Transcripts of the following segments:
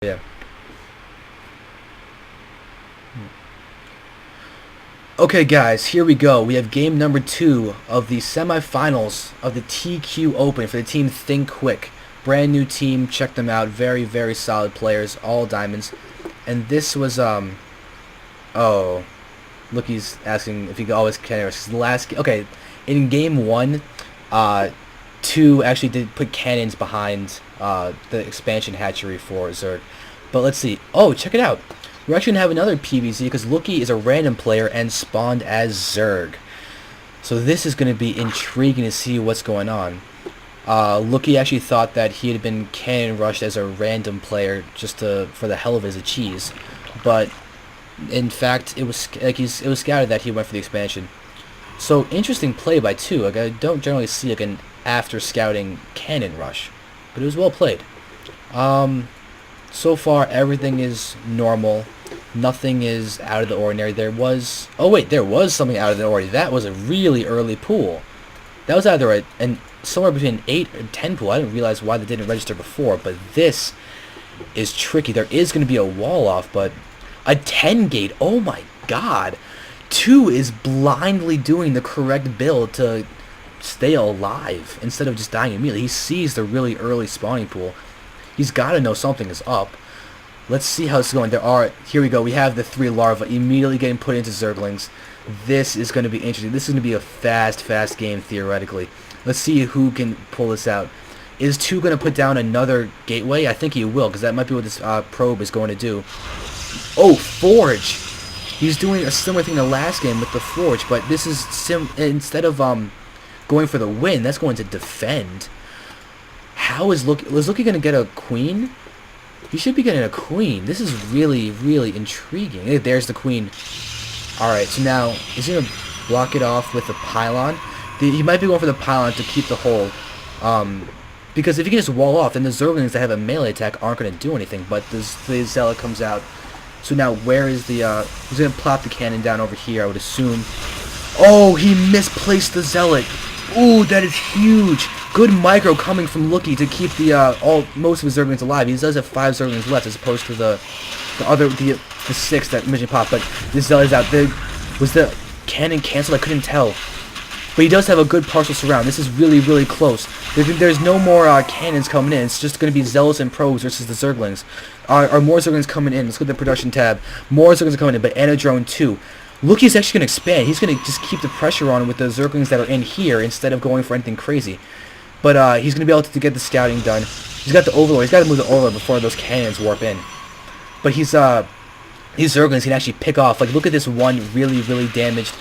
Yeah. Okay, guys, here we go. We have game number 2 of the semifinals of the TQ Open for the team Think Quick. Brand new team. Check them out. Very, very solid players. All diamonds. And this was, oh. Looky's asking if he always can. Okay, in game 1, 2 actually did put cannons behind the expansion hatchery for Zerg. But let's see. Oh, check it out. We're actually going to have another PvZ because Looky is a random player and spawned as Zerg. So this is going to be intriguing to see what's going on. Looky actually thought that he had been cannon rushed as a random player just for the hell of it as a cheese. But in fact, it was scouted that he went for the expansion. So interesting play by 2. Like, I don't generally see like an after scouting cannon rush, but it was well played. So far everything is normal. Nothing is out of the ordinary. There was something out of the ordinary. That was a really early pool. That was either and somewhere between 8 and 10 pool. I didn't realize why they didn't register before, but this is tricky. There is going to be a wall off, but a 10 gate. Oh my god. 2 is blindly doing the correct build to stay alive instead of just dying immediately. He sees the really early spawning pool. He's got to know something is up. Let's see how it's going. Here we go. We have the 3 larvae immediately getting put into Zerglings. This is going to be interesting. This is going to be a fast game theoretically. Let's see who can pull this out. Is 2 going to put down another gateway? I think he will, because that might be what this probe is going to do. Oh, Forge! He's doing a similar thing in the last game with the Forge, but this is instead of going for the win, that's going to defend. How is Looky going to get a queen? He should be getting a queen. This is really intriguing. Hey, there's the queen. Alright, so now, is he going to block it off with the pylon? He might be going for the pylon to keep the hole. Because if he can just wall off, then the Zerglings that have a melee attack aren't going to do anything. But the Zealot comes out. So now, where is the... he's going to plop the cannon down over here, I would assume. Oh, he misplaced the Zealot. Ooh, that is huge. Good micro coming from Looky to keep most of his Zerglings alive. He does have 5 Zerglings left as opposed to the 6 that mission popped. But this Zealot is out. Was the cannon canceled? I couldn't tell. But he does have a good partial surround. This is really close. There's no more cannons coming in. It's just going to be Zealots and Probes versus the Zerglings. Are more Zerglings coming in? Let's go to the production tab. More Zerglings are coming in, but Anadrone 2. Looky's actually going to expand. He's going to just keep the pressure on with the Zerglings that are in here instead of going for anything crazy. But he's going to be able to get the scouting done. He's got the Overlord. He's got to move the Overlord before those cannons warp in. But these Zerglings can actually pick off. Like, look at this one really damaged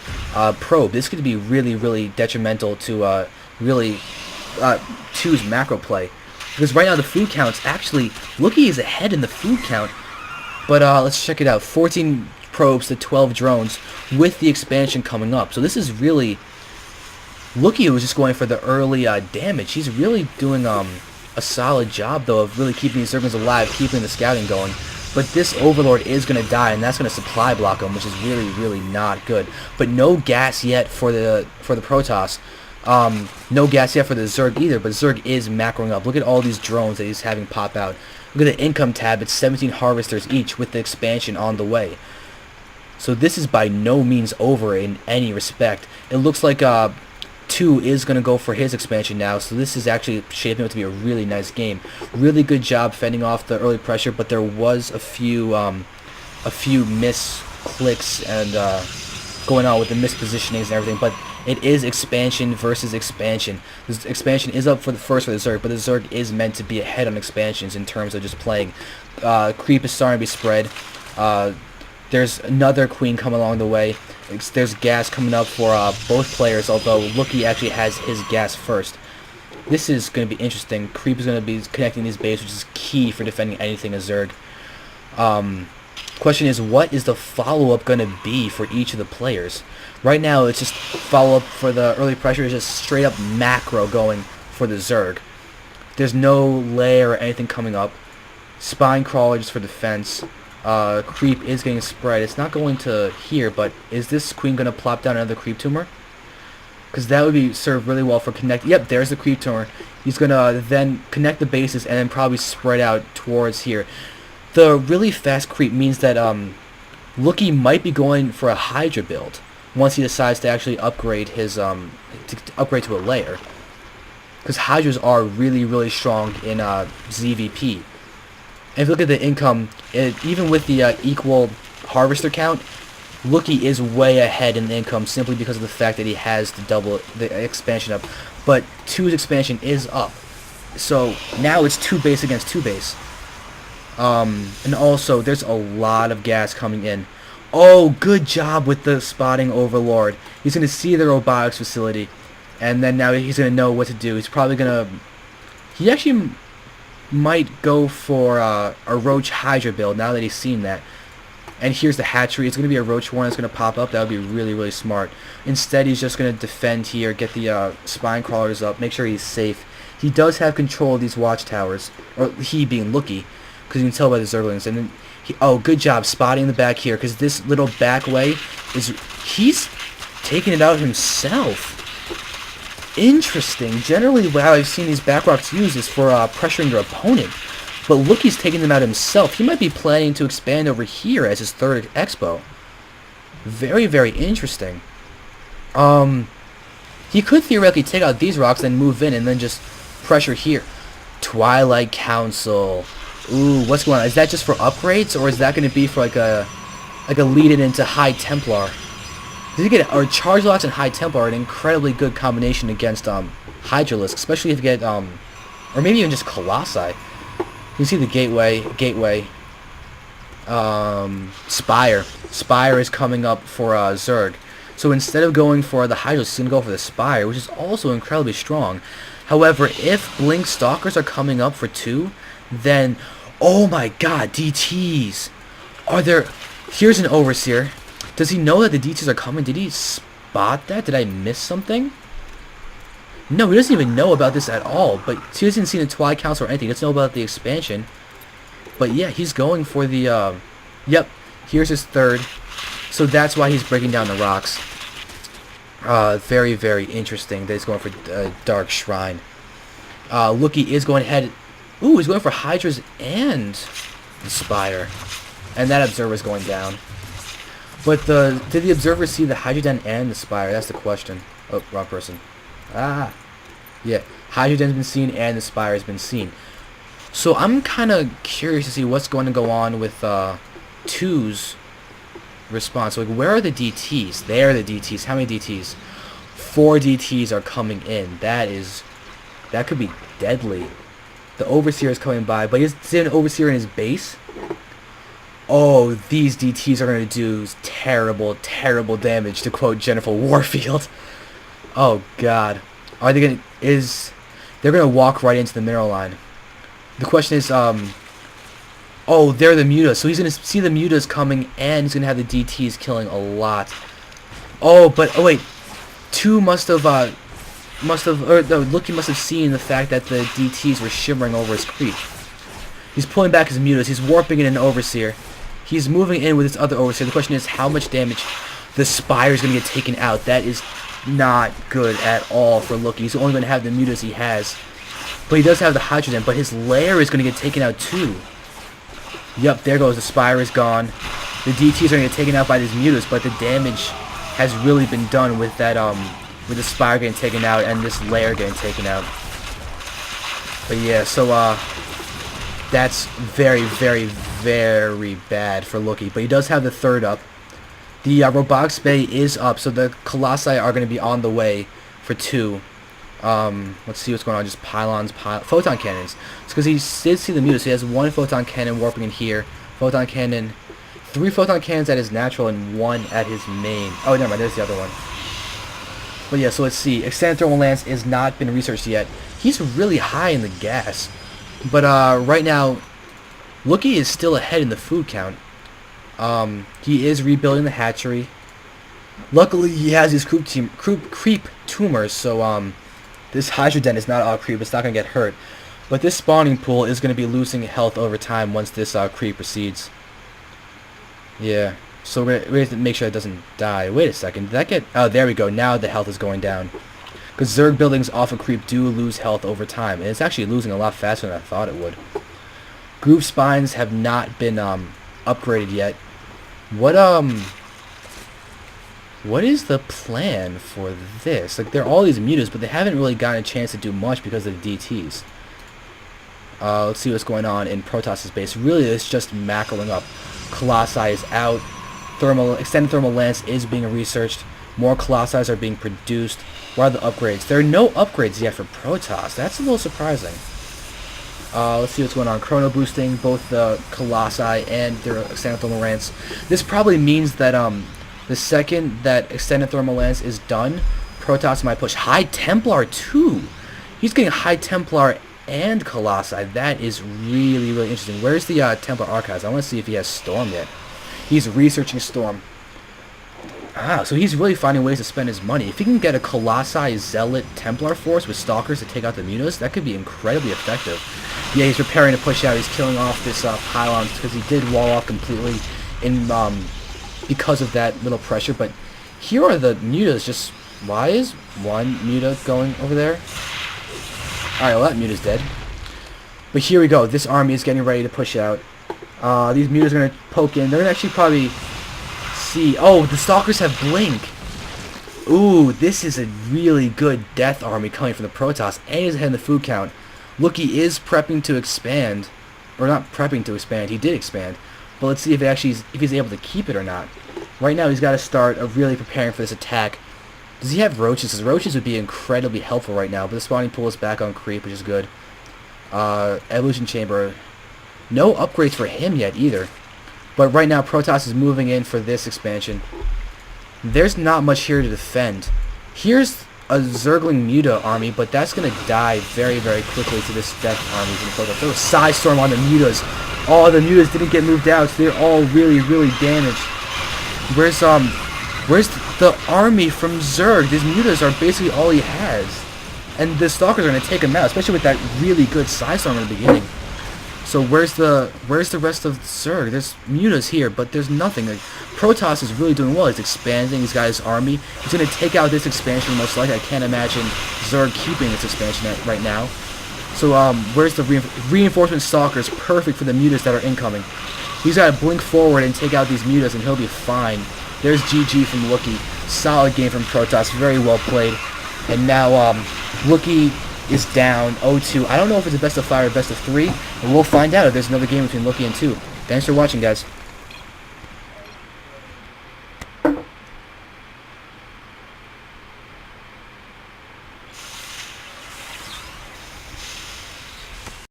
probe. This could be really detrimental to 2's macro play. Because right now the food count's actually... Looky is ahead in the food count. But let's check it out. 14 probes to 12 drones with the expansion coming up. So this is really... Looky was just going for the early damage. He's really doing a solid job, though, of really keeping these Zerglings alive, keeping the scouting going. But this Overlord is going to die, and that's going to supply block him, which is really not good. But no gas yet for the Protoss. No gas yet for the Zerg either, but Zerg is macroing up. Look at all these drones that he's having pop out. Look at the income tab. It's 17 harvesters each with the expansion on the way. So this is by no means over in any respect. It looks like 2 is going to go for his expansion now, so this is actually shaping up to be a really nice game. Really good job fending off the early pressure, but there was a few misclicks and going on with the mispositionings and everything. But it is expansion versus expansion. This expansion is up for the Zerg, but the Zerg is meant to be ahead on expansions in terms of just playing. Creep is starting to be spread. There's another queen coming along the way. There's gas coming up for both players, although Looky actually has his gas first. This is going to be interesting. Creep is going to be connecting these bases, which is key for defending anything as Zerg. Question is, what is the follow-up going to be for each of the players? Right now, it's just follow-up for the early pressure. It's just straight-up macro going for the Zerg. There's no lair or anything coming up. Spine crawler just for defense. Creep is getting spread. It's not going to here, but is this queen going to plop down another creep tumor? Because that would serve really well for connect. Yep, there's the creep tumor. He's going to then connect the bases and then probably spread out towards here. The really fast creep means that Looky might be going for a Hydra build once he decides to actually upgrade his to upgrade to a layer. Because Hydras are really, really strong in ZVP. And if you look at the income, even with the equal harvester count, Looky is way ahead in the income simply because of the fact that he has the expansion up. But 2's expansion is up. So now it's 2 base against 2 base. And also, there's a lot of gas coming in. Oh, good job with the spotting Overlord. He's going to see the robotics facility. And then now he's going to know what to do. He's probably going to... He actually might go for a Roach Hydra build now that he's seen that. And here's the hatchery. It's going to be a Roach one that's going to pop up. That would be really, really smart. Instead, he's just going to defend here, get the spine crawlers up, make sure he's safe. He does have control of these watchtowers. Or he being Looky. Because you can tell by the Zerglings. And then oh, good job spotting the back here. Because this little back way is... He's taking it out himself. Interesting. Generally, how I've seen these back rocks used is for pressuring your opponent. But Looky's taking them out himself. He might be planning to expand over here as his third expo. Very, very interesting. He could theoretically take out these rocks, then move in, and then just pressure here. Twilight Council. Ooh, what's going on? Is that just for upgrades, or is that going to be for like a lead-in into High Templar? Did you get Charge Locks and High Templar are an incredibly good combination against Hydralisk, especially if you get or maybe even just Colossi. You see the gateway. Spire. Spire is coming up for Zerg. So instead of going for the Hydralisk, he's going to go for the Spire, which is also incredibly strong. However, if Blink Stalkers are coming up for 2, then oh my god, DTs! Are there... Here's an Overseer. Does he know that the DTs are coming? Did he spot that? Did I miss something? No, he doesn't even know about this at all. But he hasn't seen the Twilight Council or anything. He doesn't know about the expansion. But yeah, he's going for the... Yep, here's his third. So that's why he's breaking down the rocks. Very, very interesting that he's going for Dark Shrine. Looky is going ahead... Ooh, he's going for Hydras and the Spire. And that Observer's going down. But did the Observer see the Hydra Den and the Spire? That's the question. Oh, wrong person. Ah. Yeah, Hydra Den's been seen and the Spire has been seen. So I'm kind of curious to see what's going to go on with 2's response. Like, where are the DTs? There are the DTs. How many DTs? 4 DTs are coming in. That could be deadly. The Overseer is coming by, but is an Overseer in his base? Oh, these DTs are going to do terrible, terrible damage, to quote Jennifer Warfield. Oh, God. Are they going to... They're going to walk right into the mineral line. The question is, oh, they're the mutas. So he's going to see the mutas coming, and he's going to have the DTs killing a lot. Oh, but... Oh, wait. 2 must have... Looky must have seen the fact that the DTs were shimmering over his creep. He's pulling back his mutas. He's warping in an Overseer. He's moving in with his other Overseer. The question is how much damage the Spire is going to get taken out. That is not good at all for Looky. He's only going to have the mutas he has. But he does have the Hydra Den, but his lair is going to get taken out too. Yep, there goes. The Spire is gone. The DTs are going to get taken out by these mutas, but the damage has really been done with that, with the Spire getting taken out and this lair getting taken out. But yeah, so, that's very, very, very bad for Looky. But he does have the third up. The Robotics Bay is up, so the Colossi are going to be on the way for 2. Let's see what's going on. Just pylons, photon cannons. It's because he did see the mutas. So he has 1 photon cannon warping in here. Photon cannon. 3 photon cannons at his natural and 1 at his main. Oh, never mind. There's the other one. But yeah, so let's see. Extended Thermal Lance has not been researched yet. He's really high in the gas. But right now, Looky is still ahead in the food count. He is rebuilding the hatchery. Luckily, he has his creep tumors, so this Hydra Den is not all creep. It's not going to get hurt. But this spawning pool is going to be losing health over time once this creep proceeds. Yeah. So we have to make sure it doesn't die. Wait a second. Did that get... Oh, there we go. Now the health is going down. Because Zerg buildings off of creep do lose health over time. And it's actually losing a lot faster than I thought it would. Groove spines have not been upgraded yet. What what is the plan for this? Like, there are all these mutas, but they haven't really gotten a chance to do much because of the DTs. Let's see what's going on in Protoss' base. Really, it's just macroing up. Colossi is out. Extended thermal lance is being researched. More Colossi are being produced. What are the upgrades? There are no upgrades yet for Protoss. That's a little surprising. Let's see what's going on. Chrono boosting both the Colossi and their extended thermal lance. This probably means that the second that extended thermal lance is done, Protoss might push High Templar too. He's getting High Templar and Colossi. That is really, really interesting. Where's the Templar Archives? I want to see if he has Storm yet. He's researching Storm. Ah, so he's really finding ways to spend his money. If he can get a Colossi Zealot Templar force with Stalkers to take out the mutas, that could be incredibly effective. Yeah, he's preparing to push out. He's killing off this pylon because he did wall off completely in because of that little pressure. But here are the mutas. Just why is one muta going over there? Alright, well, that muta's dead. But here we go. This army is getting ready to push out. These mutas are going to poke in. They're going to actually probably see... Oh, the Stalkers have Blink. Ooh, this is a really good death army coming from the Protoss. And he's ahead in the food count. Looky is prepping to expand. Or not prepping to expand. He did expand. But let's see if he's able to keep it or not. Right now, he's got to start really preparing for this attack. Does he have roaches? Because roaches would be incredibly helpful right now. But the spawning pool is back on creep, which is good. Evolution chamber. No upgrades for him yet either. But right now, Protoss is moving in for this expansion. There's not much here to defend. Here's a Zergling Muta army, but that's going to die very, very quickly to this death army from Protoss. There was Psy Storm on the Mutas. Oh, the Mutas didn't get moved out, so they're all really, really damaged. Where's the army from Zerg? These Mutas are basically all he has. And the Stalkers are going to take him out, especially with that really good Psy Storm in the beginning. So where's the rest of Zerg? There's Mutas here, but there's nothing. Like, Protoss is really doing well. He's expanding. He's got his army. He's going to take out this expansion most likely. I can't imagine Zerg keeping this expansion right now. So where's the reinforcement Stalkers? Perfect for the Mutas that are incoming. He's got to blink forward and take out these Mutas, and he'll be fine. There's GG from Looky. Solid game from Protoss. Very well played. And now Looky is down 0-2. I don't know if it's a best of 5 or best of 3, and we'll find out if there's another game between Looky and 2. Thanks for watching, guys.